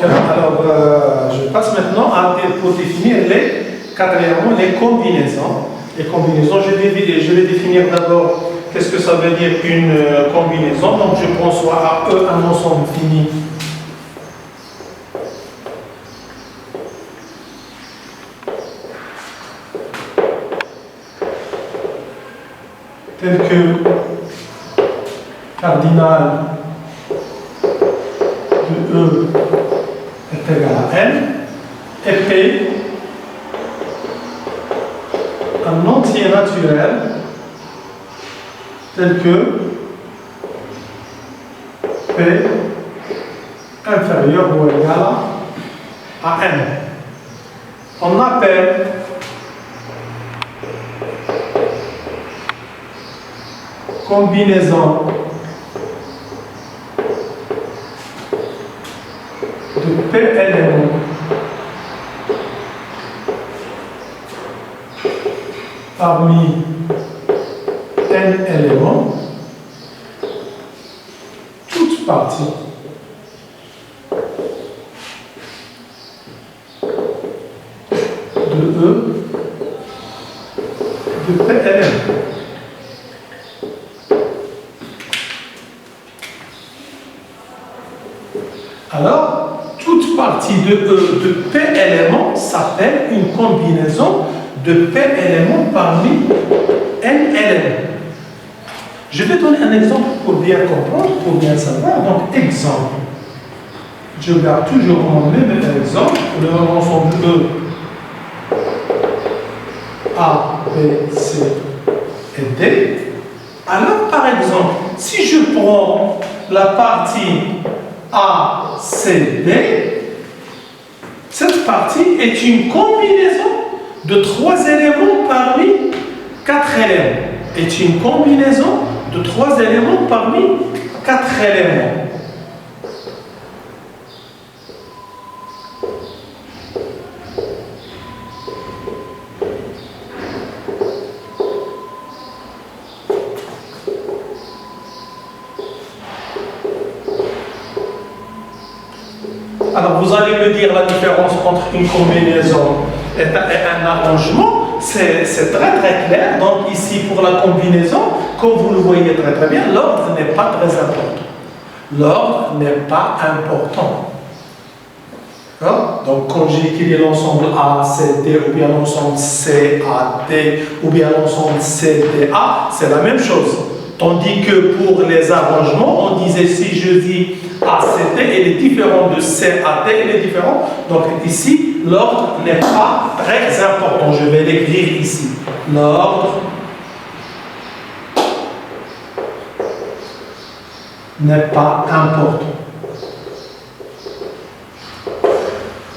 Donc, je passe maintenant pour définir quatrièmement, les combinaisons. Les combinaisons, je vais définir d'abord qu'est-ce que ça veut dire une combinaison. Donc, je prends soit à E un ensemble fini tel que cardinal de E est égal à N, et P un entier naturel tel que P inférieur ou égal à N. On appelle combinaison de P éléments parmi N éléments, toute partie de E de P éléments. Alors, toute partie de E de P éléments s'appelle une combinaison de P éléments parmi N éléments. Je vais donner un exemple pour bien comprendre, pour bien savoir. Donc, exemple. Je garde toujours mon même exemple, l'ensemble E, A, B, C et D. Alors, par exemple, si je prends la partie A, C, D, cette partie est une combinaison de 3 éléments parmi 4 éléments. Est une combinaison de 3 éléments parmi 4 éléments. Alors, vous allez me dire la différence entre une combinaison et un arrangement. C'est très très clair. Donc, ici, pour la combinaison, comme vous le voyez très très bien, l'ordre n'est pas très important. L'ordre n'est pas important. Donc, quand j'écris l'ensemble A, C, D, ou bien l'ensemble C, A, D, ou bien l'ensemble C, D, A, c'est la même chose. Tandis que pour les arrangements, on disait si je dis A, C, D, il est différent de C, A, D, il est différent. Donc ici, l'ordre n'est pas très important. Je vais l'écrire ici. L'ordre n'est pas important.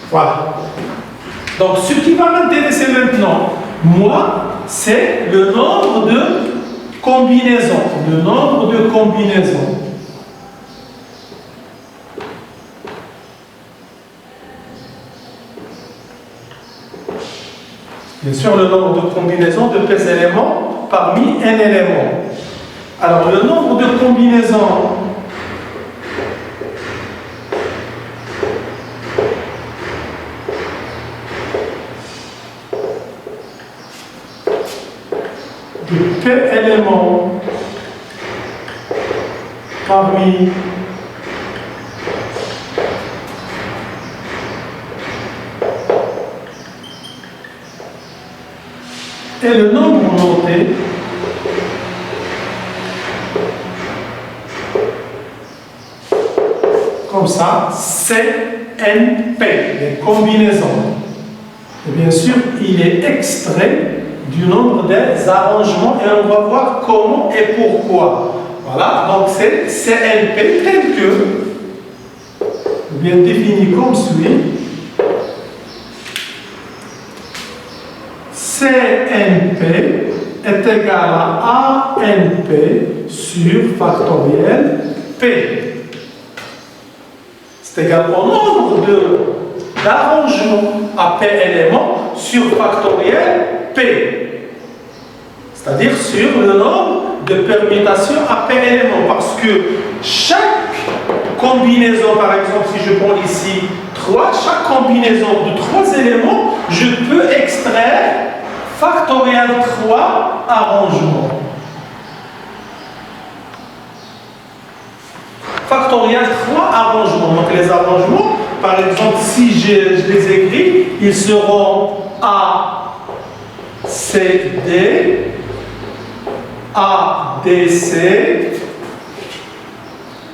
Voilà. Donc ce qui va m'intéresser maintenant, moi, c'est le nombre de combinaisons. Le nombre de combinaisons. Bien sûr, le nombre de combinaisons de P éléments parmi N éléments. Alors, le nombre de combinaisons de P éléments parmi et le nombre noté comme ça, CNP, les combinaisons. Et bien sûr, il est extrait du nombre des arrangements et on va voir comment et pourquoi. Voilà, donc c'est CNP tel que, bien défini comme suit. CNP est égal à ANP sur factoriel P. C'est égal au nombre d'arrangements à P éléments sur factoriel P. C'est-à-dire sur le nombre de permutations à P éléments. Parce que chaque combinaison, par exemple, si je prends ici chaque combinaison de 3 éléments, je peux extraire factoriel 3 arrangements. Factoriel 3 arrangements. Donc les arrangements, par exemple, si je les écris, ils seront A, C, D, A, D, C,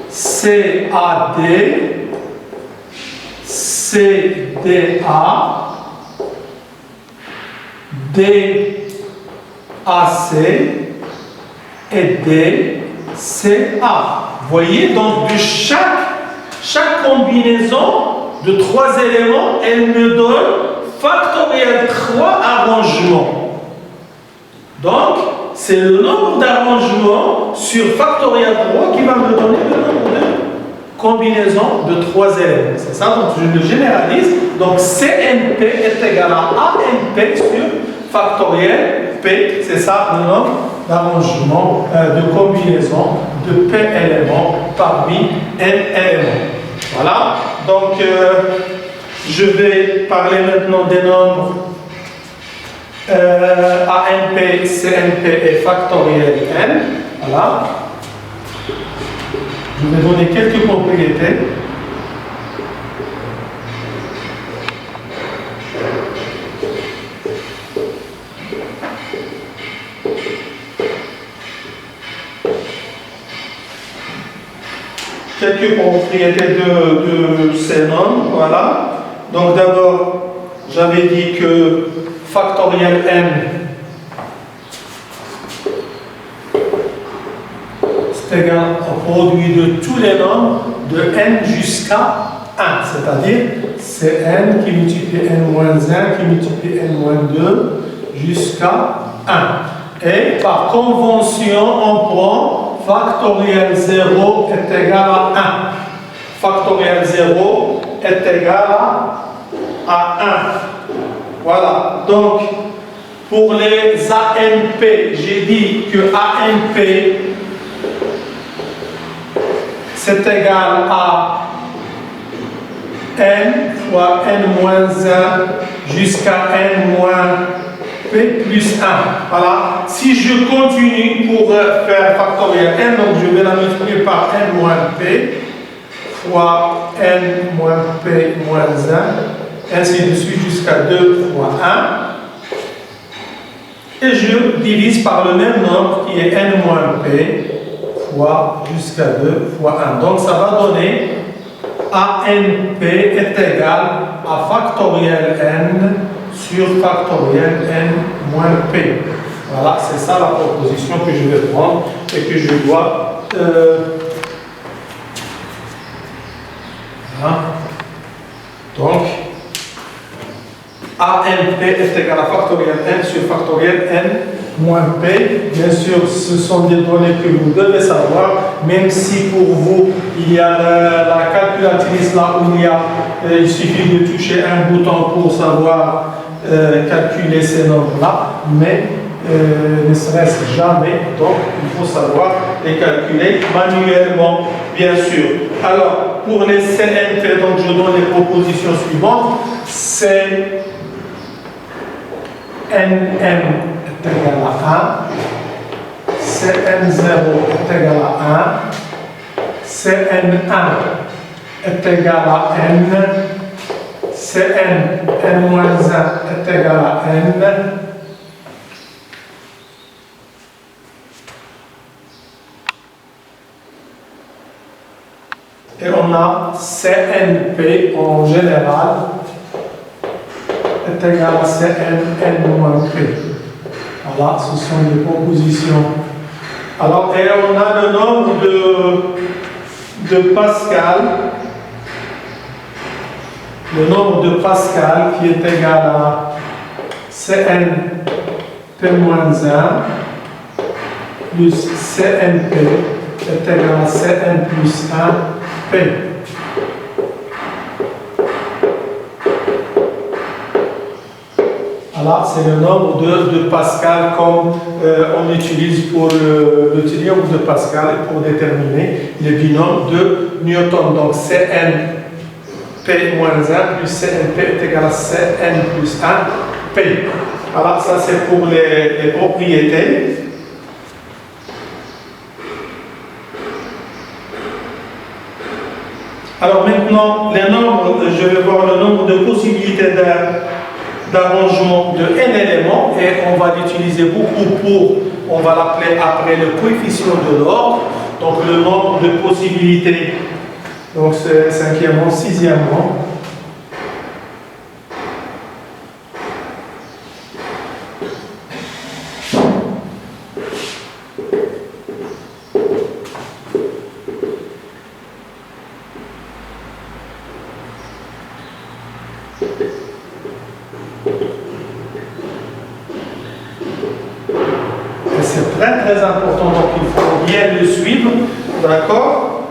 C, A, D, C, D, A, D, A, C et D, C, A. Vous voyez, donc de chaque combinaison de 3 éléments, elle me donne factoriel 3 arrangements. Donc, c'est le nombre d'arrangements sur factoriel 3 qui va me donner le nombre de combinaisons de 3 éléments. C'est ça, donc je le généralise. Donc, CNP est égal à ANP sur factoriel P. C'est ça le nombre d'arrangements, de combinaisons de P éléments parmi N éléments. Voilà. Donc, je vais parler maintenant des nombres ANP, CNP et factoriel N. Voilà. Je vais donner quelques propriétés. Quelques propriétés de ces nombres. Voilà. Donc d'abord, j'avais dit que factoriel n, c'est égal au produit de tous les nombres de n jusqu'à 1, c'est-à-dire c'est n qui multiplie n-1 qui multiplie n-2 jusqu'à 1. Et par convention, on prend factoriel 0 est égal à 1. Factoriel 0 est égal à 1. Voilà. Donc, pour les ANP, j'ai dit que ANP, c'est égal à n fois n-1 jusqu'à n-p plus 1. Voilà. Si je continue pour faire factoriel n, donc je vais la multiplier par n-p fois n-p moins 1, ainsi de suite jusqu'à 2 fois 1. Et je divise par le même nombre qui est n-p fois jusqu'à 2 fois 1. Donc ça va donner ANP est égal à factoriel n sur factoriel n moins p. Voilà, c'est ça la proposition que je vais prendre et que je dois... voilà. Donc, ANP est égal à factoriel n sur factoriel n moins p. Bien sûr, ce sont des données que vous devez savoir, même si pour vous, il y a la calculatrice là où il suffit de toucher un bouton pour savoir calculer ces nombres-là, mais ne serait-ce jamais, donc il faut savoir les calculer manuellement, bien sûr. Alors, pour les CNP, donc je donne les propositions suivantes. C'est NM est égal à 1, CN0 est égal à 1, CN1 est égal à N, CN, N-1 est égal à N, et on a CNP en général est égal à Cn, N-P. Voilà, ce sont les propositions. Alors, et on a le nombre de Pascal, le nombre de Pascal qui est égal à Cn P-1 plus Cnp est égal à Cn plus 1 P. Voilà, c'est le nombre de Pascal comme on utilise pour le théorème de Pascal pour déterminer les binômes de Newton. Donc Cn P moins 1 plus CNP est égal à Cn plus 1 P. Alors ça c'est pour les propriétés. Alors maintenant, les nombres, je vais voir le nombre de possibilités d'arrangement de n éléments et on va l'utiliser beaucoup pour, on va l'appeler après le coefficient de l'ordre, donc le nombre de possibilités, donc c'est cinquièmement, sixièmement. C'est très très important, donc il faut bien le suivre, d'accord?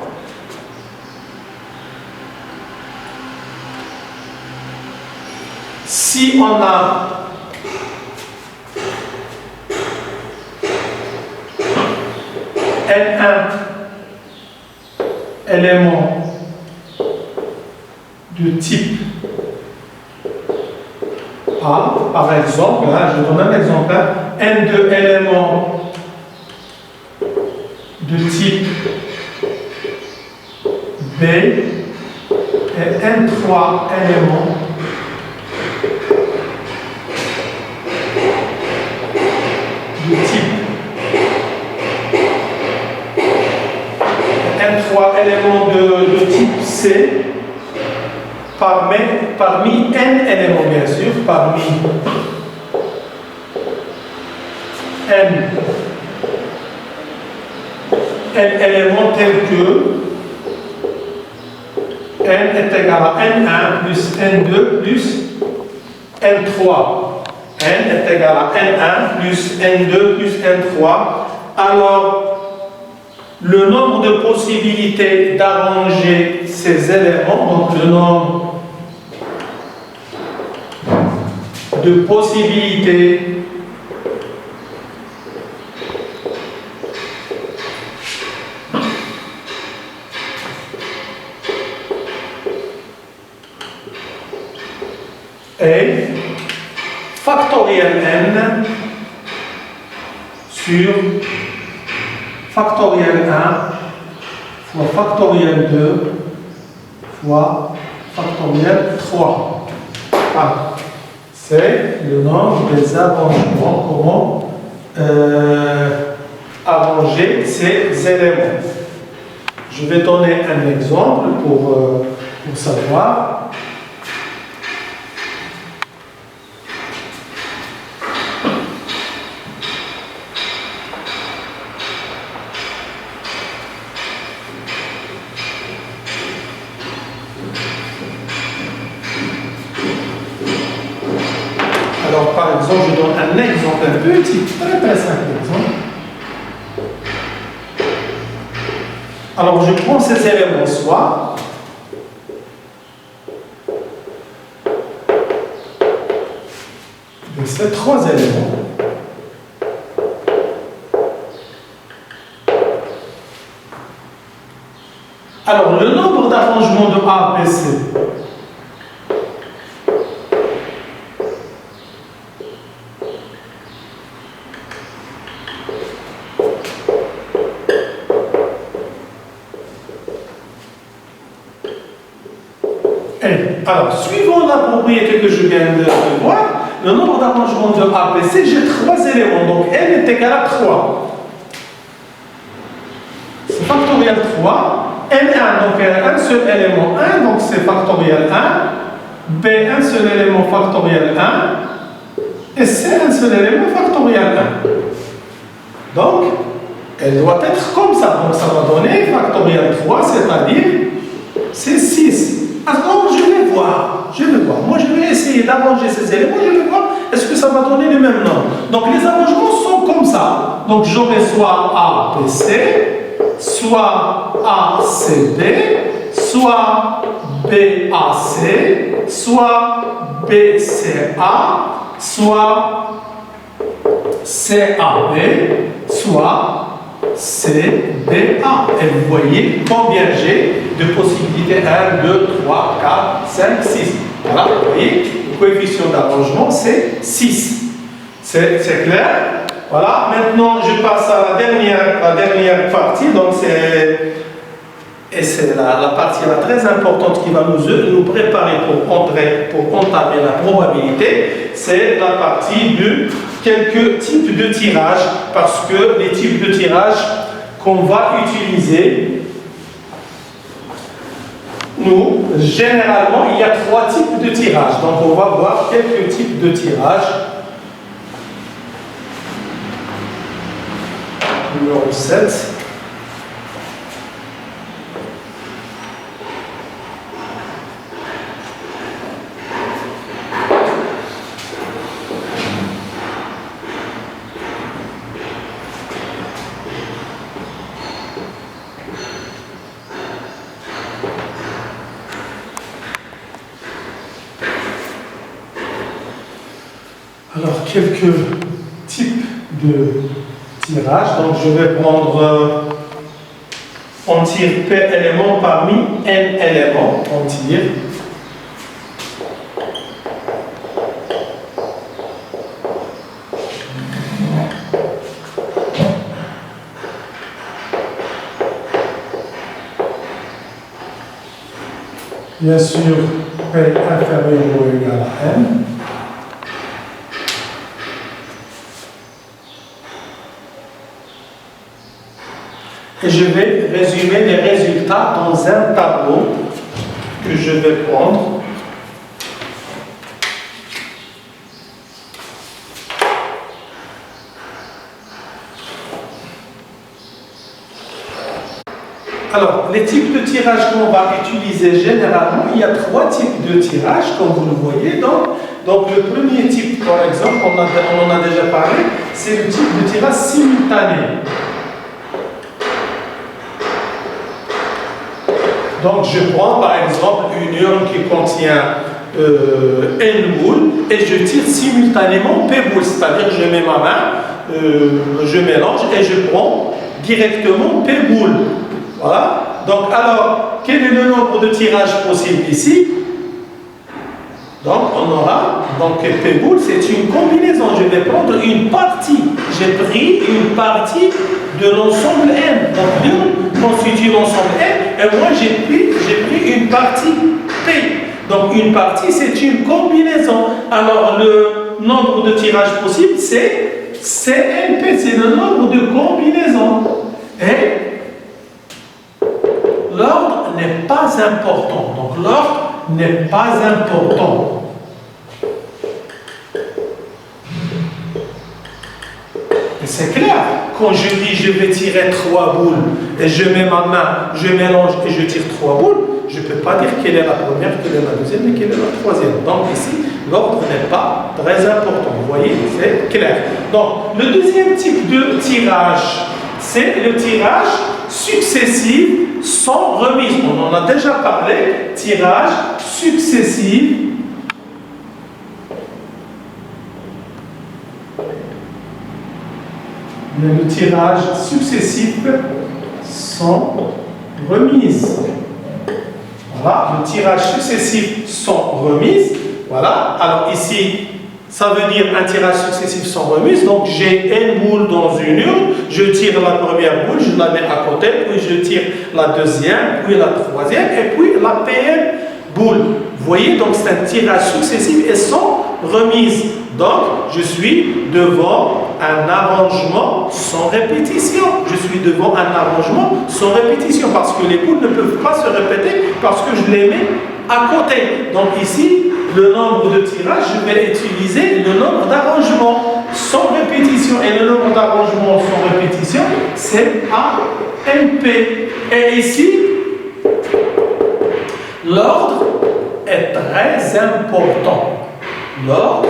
Si on a N1 éléments de type A, par exemple, là, je donne un exemple, N2 éléments de type B et N3 éléments de type N3 éléments de type C parmi N éléments, bien sûr, parmi N éléments tels que N est égal à N1 plus N2 plus N3. N est égal à N1 plus N2 plus N3. Alors, le nombre de possibilités d'arranger ces éléments, donc le nombre de possibilités est factoriel n sur factoriel 1 fois factoriel 2 fois factoriel 3. Ah, c'est le nombre des arrangements, comment arranger ces éléments. Je vais donner un exemple pour savoir. Alors, par exemple, je donne un exemple, un petit, très très simple exemple. Alors, je prends ces éléments soit, de ces trois éléments. Alors, le nombre d'arrangements de A, B, C. Alors, suivant la propriété que je viens de voir, le nombre d'arrangements de A, B, C, j'ai trois éléments. Donc, N est égal à 3. C'est factoriel 3. N1, donc un seul élément 1, donc c'est factoriel 1. B, un seul élément factoriel 1. Et C, un seul élément factoriel 1. Donc, elle doit être comme ça. Donc, ça va donner factoriel 3, c'est-à-dire, c'est 6. Alors, je vais voir. Moi, je vais essayer d'arranger ces éléments. Je vais voir est-ce que ça va donner le même nombre. Donc, les arrangements sont comme ça. Donc, j'aurai soit A, B, C, soit A, C, B, soit B, A, C, soit B, C, A, soit C, A, B, soit CDA. Et vous voyez combien j'ai de possibilités. 1, 2, 3, 4, 5, 6. Voilà, vous voyez, le coefficient d'arrangement, c'est 6. C'est clair? Voilà, maintenant je passe à la dernière partie. Donc c'est la partie très importante qui va nous préparer pour entamer la probabilité. C'est la partie de quelques types de tirages, parce que les types de tirages qu'on va utiliser, nous, généralement, il y a 3 types de tirages. Donc on va voir quelques types de tirages. Numéro 7. Alors, quelques types de tirage. Donc, je vais prendre, on tire P éléments parmi N éléments. On tire. Bien sûr, P inférieur ou égal à N. Et je vais résumer les résultats dans un tableau que je vais prendre. Alors, les types de tirage qu'on va utiliser généralement, il y a 3 types de tirage, comme vous le voyez. Donc le premier type, par exemple, on en a déjà parlé, c'est le type de tirage simultané. Donc, je prends par exemple une urne qui contient N boules et je tire simultanément P boules, c'est-à-dire je mets ma main, je mélange et je prends directement P boules. Voilà. Donc, alors, quel est le nombre de tirages possibles ici? Donc, on aura, donc P boule, c'est une combinaison. Je vais prendre une partie. J'ai pris une partie de l'ensemble N. Donc, l'urne constitue l'ensemble N. Et moi, j'ai pris une partie P. Donc, une partie, c'est une combinaison. Alors, le nombre de tirages possibles, c'est CNP. C'est le nombre de combinaisons. Et l'ordre n'est pas important. Donc, l'ordre n'est pas important. Et c'est clair, quand je dis je vais tirer 3 boules et je mets ma main, je mélange et je tire 3 boules, je ne peux pas dire quelle est la première, quelle est la deuxième et quelle est la troisième. Donc ici, l'ordre n'est pas très important. Vous voyez, c'est clair. Donc, le deuxième type de tirage, c'est le tirage successif sans remise. On en a déjà parlé, tirage successif le tirage successif sans remise. Voilà, le tirage successif sans remise. Voilà, alors ici, ça veut dire un tirage successif sans remise. Donc j'ai une boule dans une urne, je tire la première boule, je la mets à côté, puis je tire la deuxième, puis la troisième, et puis la PM boule. Vous voyez, donc c'est un tirage successif et sans remise. Donc je suis devant un arrangement sans répétition. Je suis devant un arrangement sans répétition parce que les boules ne peuvent pas se répéter parce que je les mets à côté. Donc ici, le nombre de tirages, je vais utiliser le nombre d'arrangements sans répétition. Et le nombre d'arrangements sans répétition, c'est AMP. Et ici, l'ordre est très important. L'ordre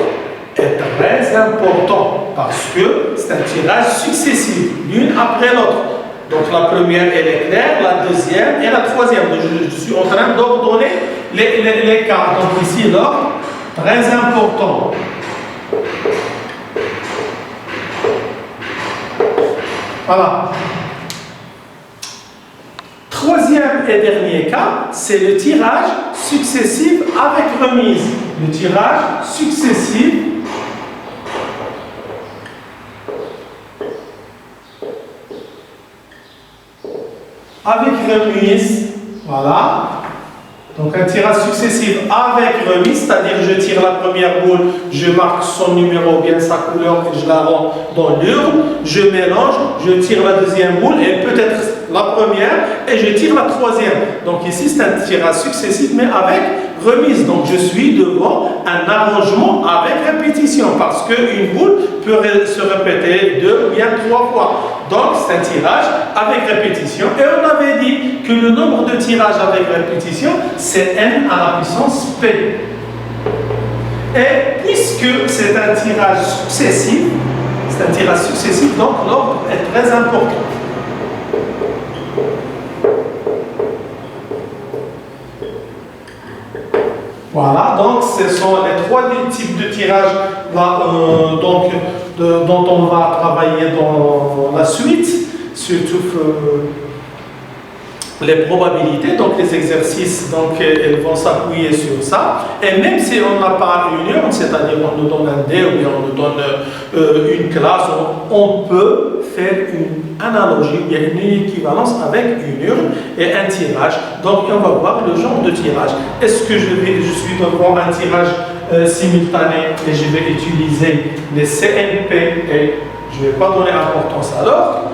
est très important parce que c'est un tirage successif, l'une après l'autre. Donc la première, elle est claire, la deuxième et la troisième. Donc, je suis en train d'ordonner les cas. Donc ici, l'ordre, très important. Voilà. Troisième et dernier cas, c'est le tirage successif avec remise. Le tirage successif avec remise. Voilà. Donc un tirage successif avec remise, c'est-à-dire je tire la première boule, je marque son numéro, bien sa couleur, et je la rends dans l'urne, je mélange, je tire la deuxième boule et peut-être la première et je tire la troisième. Donc ici c'est un tirage successif mais avec remise. Donc je suis devant un arrangement avec répétition parce qu'une boule peut se répéter 2 ou bien 3 fois. Donc c'est un tirage avec répétition et on avait dit que le nombre de tirages avec répétition c'est n à la puissance p. Et puisque c'est un tirage successif, donc l'ordre est très important. Voilà, donc ce sont les 3 types de tirages dont on va travailler dans la suite, surtout les probabilités, donc les exercices, donc elles vont s'appuyer sur ça. Et même si on n'a pas une urne, c'est-à-dire on nous donne un dé ou bien on nous donne une classe, on peut faire une analogie, il y a une équivalence avec une urne et un tirage. Donc on va voir le genre de tirage. Est-ce que je suis devant un tirage simultané et je vais utiliser les CNP et je ne vais pas donner importance à l'ordre?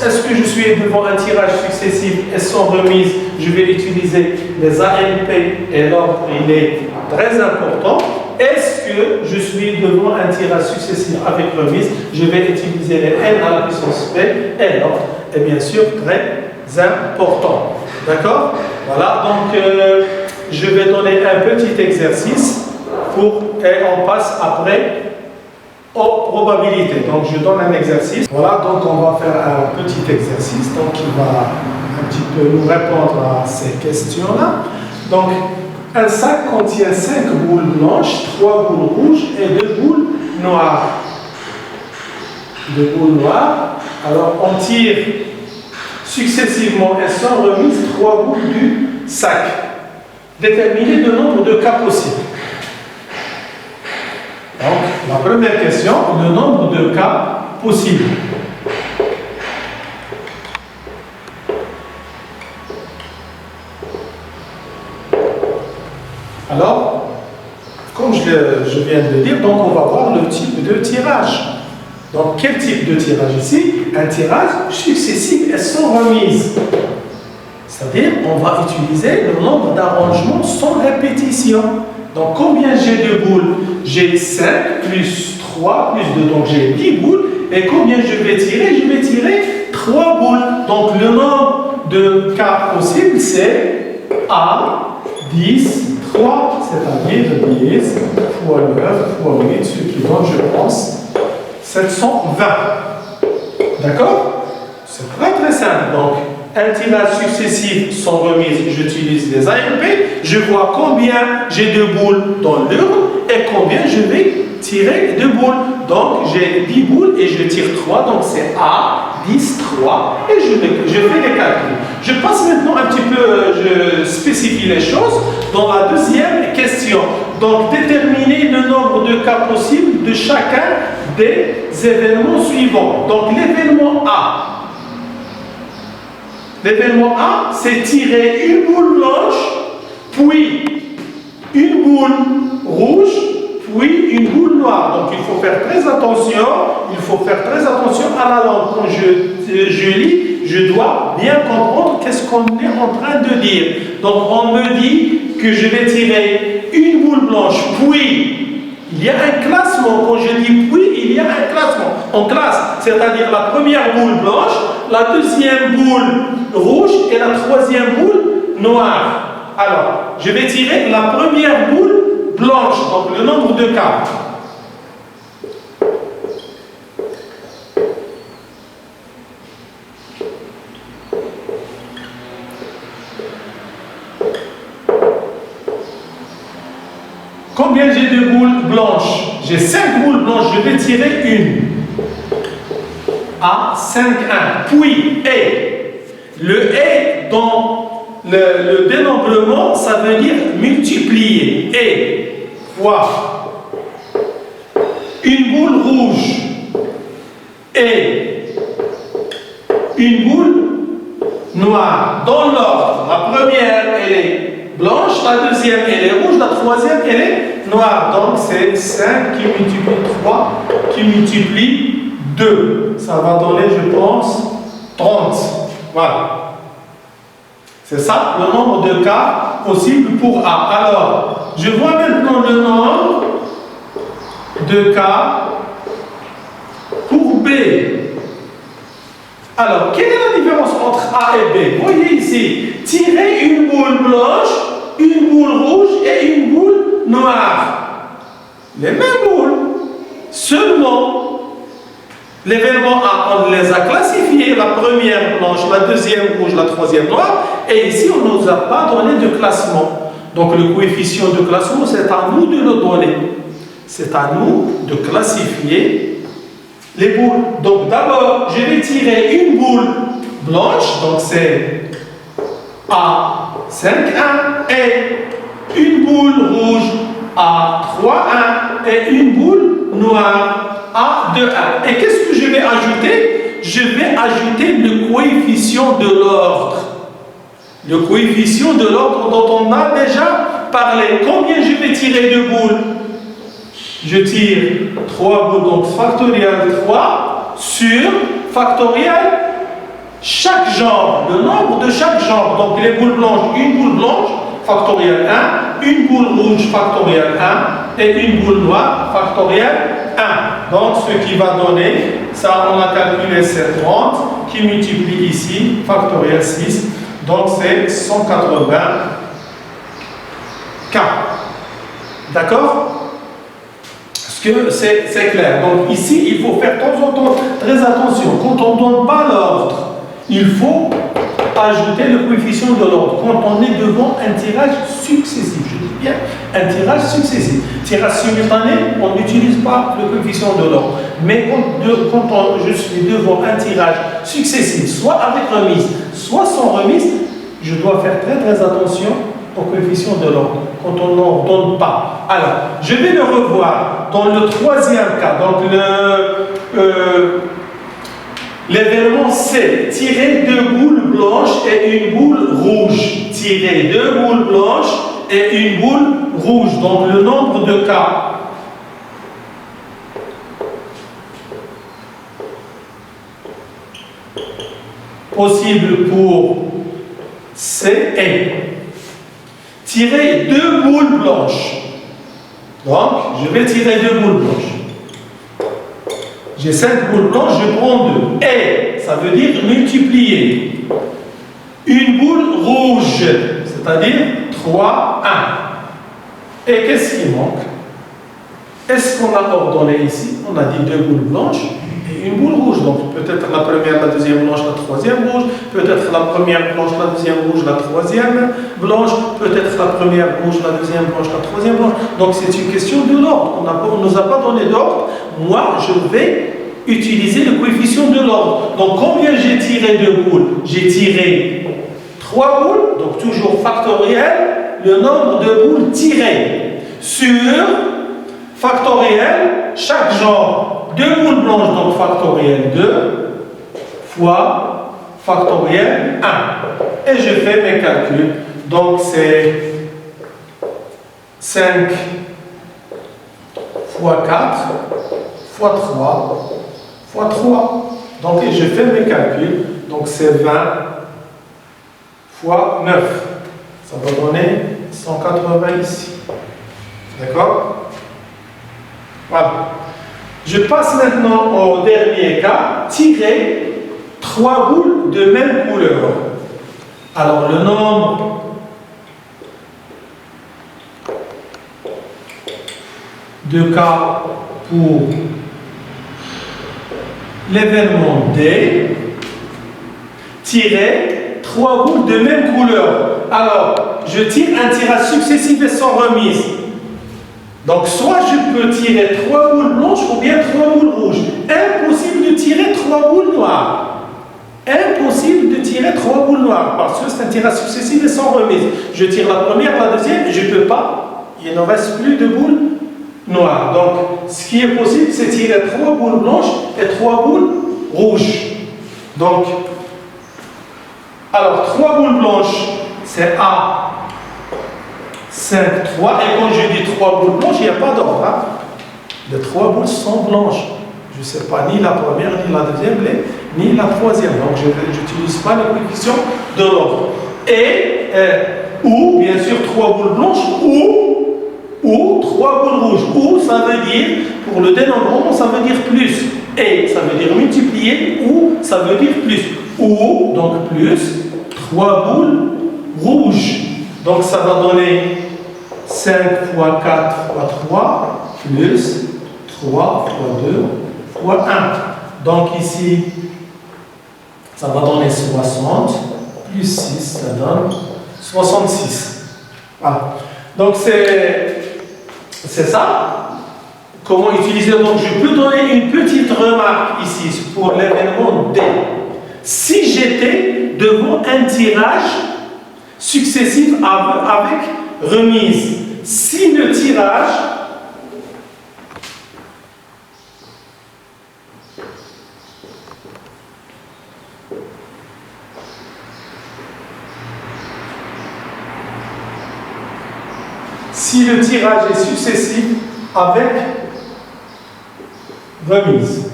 Est-ce que je suis devant un tirage successif et sans remise, je vais utiliser les ANP et l'ordre il est très important. Est-ce que je suis devant un tirage successif avec remise, je vais utiliser les N à la puissance P et l'ordre est bien sûr très important. D'accord? Voilà, donc je vais donner un petit exercice et on passe après aux probabilités. Donc je donne un exercice. Voilà, donc on va faire un petit exercice donc qui va un petit peu nous répondre à ces questions-là. Donc un sac contient 5 boules blanches, 3 boules rouges et 2 boules noires. 2 boules noires. Alors on tire successivement et sans remise 3 boules du sac. Déterminez le nombre de cas possibles. Donc, la première question, le nombre de cas possibles. Alors, comme je viens de le dire, donc on va voir le type de tirage. Donc, quel type de tirage ici? Un tirage successif et sans remise. C'est-à-dire, on va utiliser le nombre d'arrangements sans répétition. Donc, combien j'ai de boules? J'ai 5 plus 3 plus 2, donc j'ai 10 boules. Et combien je vais tirer? Je vais tirer 3 boules. Donc, le nombre de cas possibles, c'est A, 10, 3, c'est-à-dire 10 fois 9 fois 8, ce qui donne, je pense, 720. D'accord? C'est très simple. Donc, un tirage successif sans remise, j'utilise les AMP, je vois combien j'ai de boules dans l'urne et combien je vais tirer de boules. Donc j'ai 10 boules et je tire 3, donc c'est A, 10, 3 et je fais les calculs. Je passe maintenant un petit peu, je spécifie les choses dans la deuxième question. Donc déterminer le nombre de cas possibles de chacun des événements suivants. Donc l'événement A. L'événement A, c'est tirer une boule blanche, puis une boule rouge, puis une boule noire. Donc il faut faire très attention, à la langue. Quand je lis, je dois bien comprendre qu'est-ce qu'on est en train de dire. Donc on me dit que je vais tirer une boule blanche, puis il y a un classement. Quand je dis puis, il y a un classement. On classe, c'est-à-dire la première boule blanche, la deuxième boule rouge et la troisième boule noire. Alors, je vais tirer la première boule blanche, donc le nombre de cas. Combien j'ai de boules blanches? J'ai 5 boules blanches, je vais tirer une. A, 5, 1. Puis, et. Le et dans le dénombrement, ça veut dire multiplier. Et fois une boule rouge et une boule noire. Dans l'ordre, la première, elle est blanche, la deuxième, elle est rouge, la troisième, elle est noire. Donc, c'est 5 qui multiplie 3, qui multiplie 2. Ça va donner, je pense, 30. Voilà. C'est ça, le nombre de cas possibles pour A. Alors, je vois maintenant le nombre de cas pour B. Alors, quelle est la différence entre A et B? Voyez ici, tirer une boule blanche, une boule rouge et une boule noire. Les mêmes boules. Seulement, l'événement A, on les a classifiés, la première blanche, la deuxième rouge, la troisième noire, et ici, on ne nous a pas donné de classement. Donc, le coefficient de classement, c'est à nous de le donner. C'est à nous de classifier les boules. Donc, d'abord, je vais tirer une boule blanche, donc c'est A 5, 1, et une boule rouge A 3, 1, et une boule noire A 2, 1. Et qu'est-ce que je vais ajouter? Je vais ajouter le coefficient de l'ordre. Le coefficient de l'ordre dont on a déjà parlé. Combien je vais tirer de boules? Je tire 3 boules, donc factoriel 3 sur factoriel chaque genre, le nombre de chaque genre. Donc les boules blanches, une boule blanche, factoriel 1, une boule rouge, factoriel 1, et une boule noire, factoriel 1. Donc ce qui va donner, ça on a calculé, c'est 30, qui multiplie ici, factoriel 6, donc c'est 180 K. D'accord? Que c'est clair. Donc ici, il faut faire de temps en temps très attention. Quand on ne donne pas l'ordre, il faut ajouter le coefficient de l'ordre. Quand on est devant un tirage successif, je dis bien un tirage successif. Tirage simultané, on n'utilise pas le coefficient de l'ordre. Mais quand je suis devant un tirage successif, soit avec remise, soit sans remise, je dois faire très très attention au coefficient de l'ordre, quand on n'en donne pas. Alors, je vais le revoir dans le troisième cas. Donc, l'événement C, tirer 2 boules blanches et une boule rouge. Tirer 2 boules blanches et une boule rouge. Donc, le nombre de cas possibles pour C est tirer 2 boules blanches. Donc, je vais tirer 2 boules blanches. J'ai 5 boules blanches, je prends 2. Et, ça veut dire multiplier. Une boule rouge, c'est-à-dire 3, 1. Et qu'est-ce qui manque? Est-ce qu'on a ordonné ici? On a dit 2 boules blanches et une boule rouge. Donc, peut-être la première, la deuxième blanche, la troisième rouge. Peut-être la première blanche, la deuxième rouge, la troisième blanche. Peut-être la première rouge, la deuxième blanche, la troisième blanche. Donc, c'est une question de l'ordre. On ne nous a pas donné d'ordre. Moi, je vais utiliser le coefficient de l'ordre. Donc, combien j'ai tiré de boules? J'ai tiré 3 boules, donc toujours factoriel, le nombre de boules tirées sur factoriel, chaque genre. 2 boules blanches, donc factoriel 2, fois factoriel 1. Et je fais mes calculs. Donc c'est 5 fois 4 fois 3 fois 3. Donc je fais mes calculs. Donc c'est 20 fois 9. Ça va donner 180 ici. D'accord? Voilà. Je passe maintenant au dernier cas, tirer 3 boules de même couleur. Alors le nombre de cas pour l'événement D, tirer 3 boules de même couleur. Alors, je tire un tirage successif et sans remise. Donc, soit je peux tirer 3 boules blanches ou bien 3 boules rouges. Impossible de tirer 3 boules noires. Impossible de tirer 3 boules noires parce que c'est un tirage successif et sans remise. Je tire la première, la deuxième, je ne peux pas. Il ne reste plus de boules noires. Donc, ce qui est possible, c'est tirer 3 boules blanches et 3 boules rouges. Donc, alors 3 boules blanches, c'est A, 5, 3. Et quand je dis 3 boules blanches, il n'y a pas d'ordre. Hein? Les 3 boules sont blanches. Je ne sais pas ni la première, ni la deuxième, ni la troisième. Donc, je n'utilise pas les coefficients de l'ordre. Et, ou, bien sûr, 3 boules blanches, ou 3 boules rouges. Ou, ça veut dire, pour le dénombrement, ça veut dire plus. Et, ça veut dire multiplier, ou, ça veut dire plus. Ou, donc plus, 3 boules rouges. Donc, ça va donner 5 fois 4 fois 3, plus 3 fois 2 fois 1. Donc ici, ça va donner 60, plus 6, ça donne 66. Voilà. Donc c'est ça. Comment utiliser? Donc je peux donner une petite remarque ici pour l'événement D. Si j'étais devant un tirage successif avec remise, si le tirage est successif avec remise.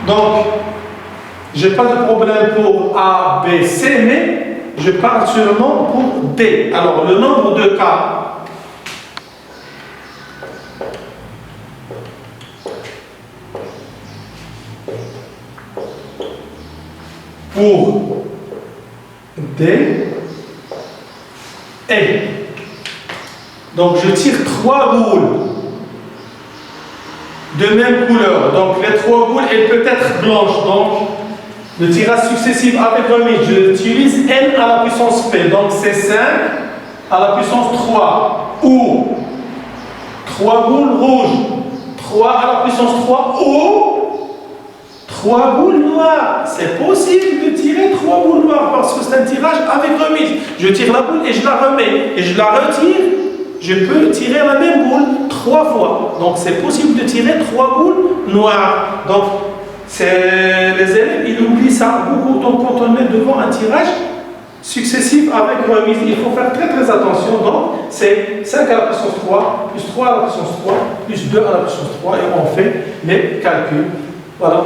Donc, je n'ai pas de problème pour A, B, C, mais je parle seulement pour D. Alors, le nombre de cas pour D est. Donc, je tire 3 boules de même couleur. Donc, les 3 boules, elles peuvent être blanches. Donc, le tirage successif avec remise, j'utilise N à la puissance P. Donc, c'est 5 à la puissance 3. Ou 3 boules rouges. 3 à la puissance 3. Ou 3 boules noires. C'est possible de tirer 3 boules noires parce que c'est un tirage avec remise. Je tire la boule et je la remets. Et je la retire. Je peux tirer la même boule 3 fois. Donc, c'est possible de tirer 3 boules noires. Donc, les élèves, ils oublient ça beaucoup. Donc, quand on est devant un tirage successif avec remise, il faut faire très très attention. Donc, c'est 5 à la puissance 3, plus 3 à la puissance 3, plus 2 à la puissance 3, et on fait les calculs. Voilà.